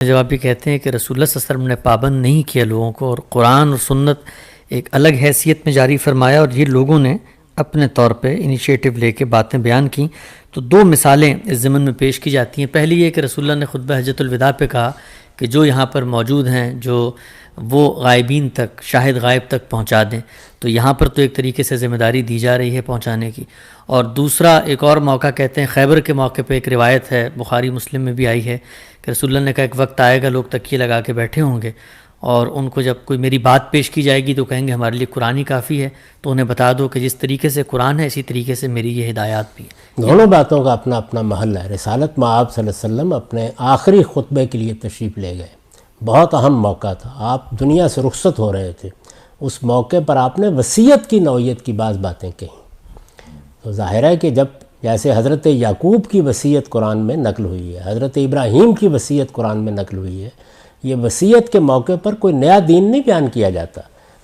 جب آپ یہ کہتے ہیں کہ رسول اللہ صلی اللہ علیہ وسلم نے پابند نہیں کیا لوگوں کو، اور قرآن اور سنت ایک الگ حیثیت میں جاری فرمایا، اور یہ لوگوں نے اپنے طور پہ انیشیٹو لے کے باتیں بیان کیں، تو دو مثالیں اس ضمن میں پیش کی جاتی ہیں۔ پہلی یہ کہ رسول اللہ نے خطبہ حجۃ الوداع پہ کہا کہ جو یہاں پر موجود ہیں جو وہ غائبین تک، شاہد غائب تک پہنچا دیں، تو یہاں پر تو ایک طریقے سے ذمہ داری دی جا رہی ہے پہنچانے کی۔ اور دوسرا ایک اور موقع کہتے ہیں خیبر کے موقع پہ، ایک روایت ہے بخاری مسلم میں بھی آئی ہے کہ رسول اللہ نے کہا ایک وقت آئے گا لوگ تکیے لگا کے بیٹھے ہوں گے، اور ان کو جب کوئی میری بات پیش کی جائے گی تو کہیں گے ہمارے لیے قرآن ہی کافی ہے، تو انہیں بتا دو کہ جس طریقے سے قرآن ہے اسی طریقے سے میری یہ ہدایات بھی ہیں۔ دونوں باتوں کا اپنا اپنا محل ہے۔ رسالت مآب صلی اللہ علیہ وسلم اپنے آخری خطبے کے لیے تشریف لے گئے، بہت اہم موقع تھا، آپ دنیا سے رخصت ہو رہے تھے، اس موقع پر آپ نے وصیت کی نوعیت کی بعض باتیں کہیں۔ تو ظاہر ہے کہ جب جیسے حضرت یعقوب کی وصیت قرآن میں نقل ہوئی ہے، حضرت ابراہیم کی وصیت قرآن میں نقل ہوئی ہے، یہ وصیت کے موقع پر کوئی نیا دین نہیں بیان کیا جاتا،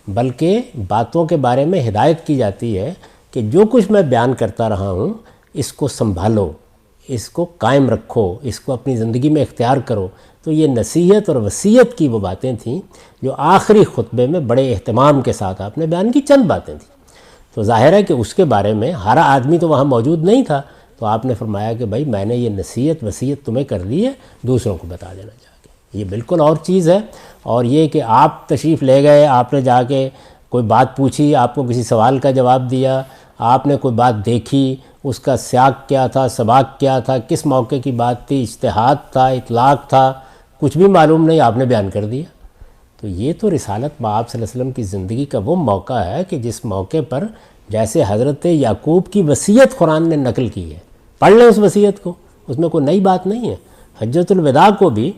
بلکہ باتوں کے بارے میں ہدایت کی جاتی ہے کہ جو کچھ میں بیان کرتا رہا ہوں اس کو سنبھالو، اس کو قائم رکھو، اس کو اپنی زندگی میں اختیار کرو۔ تو یہ نصیحت اور وصیت کی وہ باتیں تھیں جو آخری خطبے میں بڑے اہتمام کے ساتھ آپ نے بیان کی، چند باتیں تھیں۔ تو ظاہر ہے کہ اس کے بارے میں ہر آدمی تو وہاں موجود نہیں تھا، تو آپ نے فرمایا کہ بھائی میں نے یہ نصیحت وصیت تمہیں کر دی ہے، دوسروں کو بتا دینا جا کے۔ یہ بالکل اور چیز ہے، اور یہ کہ آپ تشریف لے گئے، آپ نے جا کے کوئی بات پوچھی، آپ کو کسی سوال کا جواب دیا، آپ نے کوئی بات دیکھی، اس کا سیاق کیا تھا، سباق کیا تھا، کس موقع کی بات تھی، اجتہاد تھا، اطلاق تھا، کچھ بھی معلوم نہیں، آپ نے بیان کر دیا۔ تو یہ تو رسالت مآب صلی اللہ علیہ وسلم کی زندگی کا وہ موقع ہے کہ جس موقع پر جیسے حضرت یعقوب کی وصیت قرآن نے نقل کی ہے، پڑھ لیں اس وصیت کو، اس میں کوئی نئی بات نہیں ہے۔ حجۃ الوداع کو بھی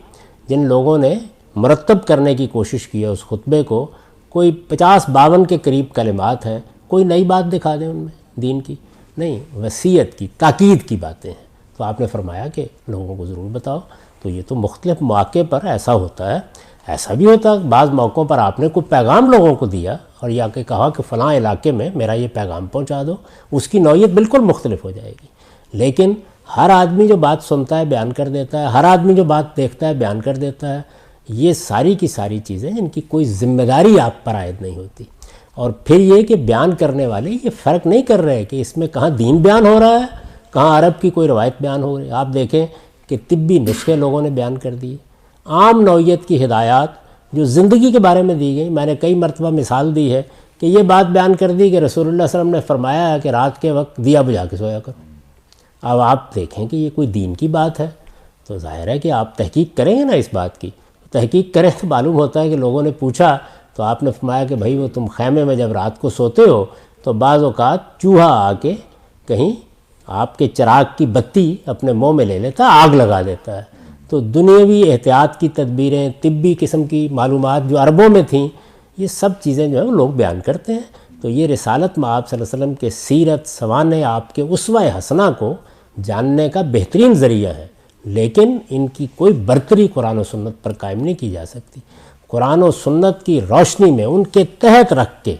جن لوگوں نے مرتب کرنے کی کوشش کی ہے اس خطبے کو، کوئی 50-52 کے قریب کلمات ہیں، کوئی نئی بات دکھا دیں ان میں دین کی، نہیں، وصیت کی، تاکید کی باتیں ہیں۔ تو آپ نے فرمایا کہ لوگوں کو ضرور بتاؤ۔ تو یہ تو مختلف مواقع پر ایسا ہوتا ہے، ایسا بھی ہوتا ہے بعض موقعوں پر آپ نے کوئی پیغام لوگوں کو دیا اور یا کہ کہا کہ فلاں علاقے میں میرا یہ پیغام پہنچا دو، اس کی نوعیت بالکل مختلف ہو جائے گی۔ لیکن ہر آدمی جو بات سنتا ہے بیان کر دیتا ہے، ہر آدمی جو بات دیکھتا ہے بیان کر دیتا ہے، یہ ساری کی ساری چیزیں جن کی کوئی ذمہ داری آپ پر عائد نہیں ہوتی۔ اور پھر یہ کہ بیان کرنے والے یہ فرق نہیں کر رہے کہ اس میں کہاں دین بیان ہو رہا ہے، کہاں عرب کی کوئی روایت بیان ہو رہی ہے۔ آپ دیکھیں کہ طبی نسخے لوگوں نے بیان کر دیے، عام نوعیت کی ہدایات جو زندگی کے بارے میں دی گئی۔ میں نے کئی مرتبہ مثال دی ہے کہ یہ بات بیان کر دی کہ رسول اللہ صلی اللہ علیہ وسلم نے فرمایا ہے کہ رات کے وقت دیا بجھا کے سویا کرو۔ اب آپ دیکھیں کہ یہ کوئی دین کی بات ہے، تو ظاہر ہے کہ آپ تحقیق کریں گے نا اس بات کی۔ تحقیق کریں تو معلوم ہوتا ہے کہ لوگوں نے پوچھا تو آپ نے فرمایا کہ بھائی وہ تم خیمے میں جب رات کو سوتے ہو تو بعض اوقات چوہا آ کے کہیں آپ کے چراغ کی بتی اپنے منہ میں لے لیتا ہے، آگ لگا دیتا ہے۔ تو دنیاوی احتیاط کی تدبیریں، طبی قسم کی معلومات جو عربوں میں تھیں، یہ سب چیزیں جو ہیں وہ لوگ بیان کرتے ہیں۔ تو یہ رسالت مآب صلی اللہ علیہ وسلم کے سیرت سوانح، آپ کے اسوہ حسنہ کو جاننے کا بہترین ذریعہ ہے، لیکن ان کی کوئی برتری قرآن و سنت پر قائم نہیں کی جا سکتی۔ قرآن و سنت کی روشنی میں ان کے تحت رکھ کے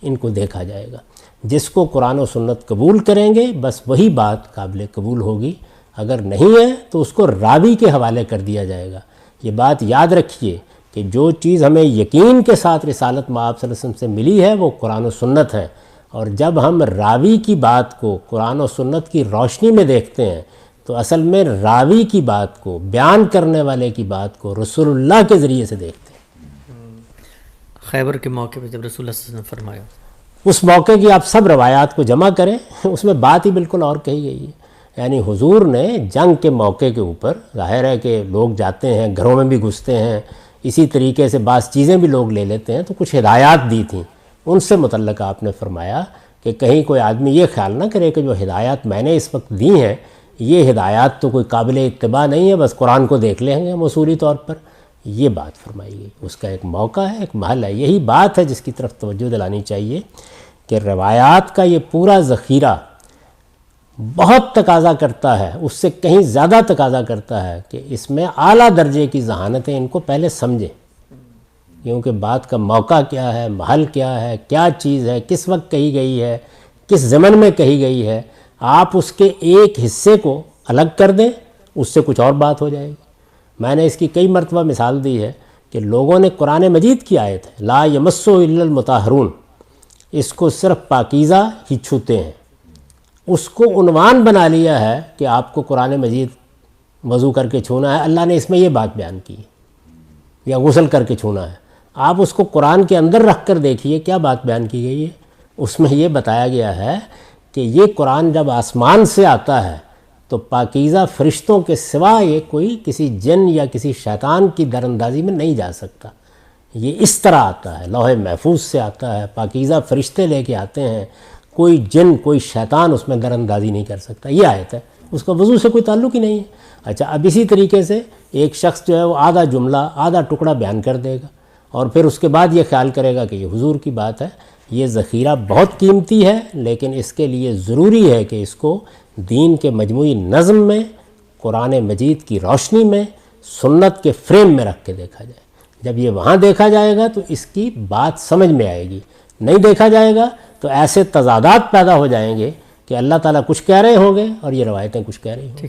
ان کو دیکھا جائے گا۔ جس کو قرآن و سنت قبول کریں گے بس وہی بات قابل قبول ہوگی، اگر نہیں ہے تو اس کو راوی کے حوالے کر دیا جائے گا۔ یہ بات یاد رکھیے کہ جو چیز ہمیں یقین کے ساتھ رسالت مآب صلی اللہ علیہ وسلم سے ملی ہے وہ قرآن و سنت ہے، اور جب ہم راوی کی بات کو قرآن و سنت کی روشنی میں دیکھتے ہیں تو اصل میں راوی کی بات کو، بیان کرنے والے کی بات کو رسول اللہ کے ذریعے سے دیکھتے ہیں۔ خیبر کے موقع پہ جب رسول اللہ صلی اللہ علیہ وسلم نے فرمایا، اس موقع کی آپ سب روایات کو جمع کریں، اس میں بات ہی بالکل اور کہی گئی ہے۔ یعنی حضور نے جنگ کے موقع کے اوپر، ظاہر ہے کہ لوگ جاتے ہیں، گھروں میں بھی گھستے ہیں، اسی طریقے سے بعض چیزیں بھی لوگ لے لیتے ہیں، تو کچھ ہدایات دی تھیں، ان سے متعلق آپ نے فرمایا کہ کہیں کوئی آدمی یہ خیال نہ کرے کہ جو ہدایات میں نے اس وقت دی ہیں یہ ہدایات تو کوئی قابل اتباع نہیں ہے، بس قرآن کو دیکھ لیں گے ہم اصولی طور پر۔ یہ بات فرمائی گئی، اس کا ایک موقع ہے، ایک محل ہے۔ یہی بات ہے جس کی طرف توجہ دلانی چاہیے کہ روایات کا یہ پورا ذخیرہ بہت تقاضا کرتا ہے، اس سے کہیں زیادہ تقاضا کرتا ہے کہ اس میں اعلیٰ درجے کی ذہانتیں ان کو پہلے سمجھیں، کیونکہ بات کا موقع کیا ہے، محل کیا ہے، کیا چیز ہے، کس وقت کہی گئی ہے، کس زمن میں کہی گئی ہے۔ آپ اس کے ایک حصے کو الگ کر دیں، اس سے کچھ اور بات ہو جائے گی۔ میں نے اس کی کئی مرتبہ مثال دی ہے کہ لوگوں نے قرآن مجید کی آیت ہے لا یمسہ الا المطہرون، اس کو صرف پاکیزہ ہی چھوتے ہیں، اس کو عنوان بنا لیا ہے کہ آپ کو قرآن مجید وضو کر کے چھونا ہے، اللہ نے اس میں یہ بات بیان کی یا غسل کر کے چھونا ہے۔ آپ اس کو قرآن کے اندر رکھ کر دیکھیے کیا بات بیان کی گئی ہے، اس میں یہ بتایا گیا ہے کہ یہ قرآن جب آسمان سے آتا ہے تو پاکیزہ فرشتوں کے سوا یہ کوئی کسی جن یا کسی شیطان کی در اندازی میں نہیں جا سکتا، یہ اس طرح آتا ہے، لوح محفوظ سے آتا ہے، پاکیزہ فرشتے لے کے آتے ہیں، کوئی جن کوئی شیطان اس میں در اندازی نہیں کر سکتا، یہ آیت ہے، اس کا وضو سے کوئی تعلق ہی نہیں ہے۔ اچھا، اب اسی طریقے سے ایک شخص جو ہے وہ آدھا جملہ آدھا ٹکڑا بیان کر دے گا اور پھر اس کے بعد یہ خیال کرے گا کہ یہ حضور کی بات ہے، یہ ذخیرہ بہت قیمتی ہے، لیکن اس کے لیے ضروری ہے کہ اس کو دین کے مجموعی نظم میں، قرآن مجید کی روشنی میں، سنت کے فریم میں رکھ کے دیکھا جائے۔ جب یہ وہاں دیکھا جائے گا تو اس کی بات سمجھ میں آئے گی، نہیں دیکھا جائے گا تو ایسے تضادات پیدا ہو جائیں گے کہ اللہ تعالیٰ کچھ کہہ رہے ہوں گے اور یہ روایتیں کچھ کہہ رہی ہوں گی۔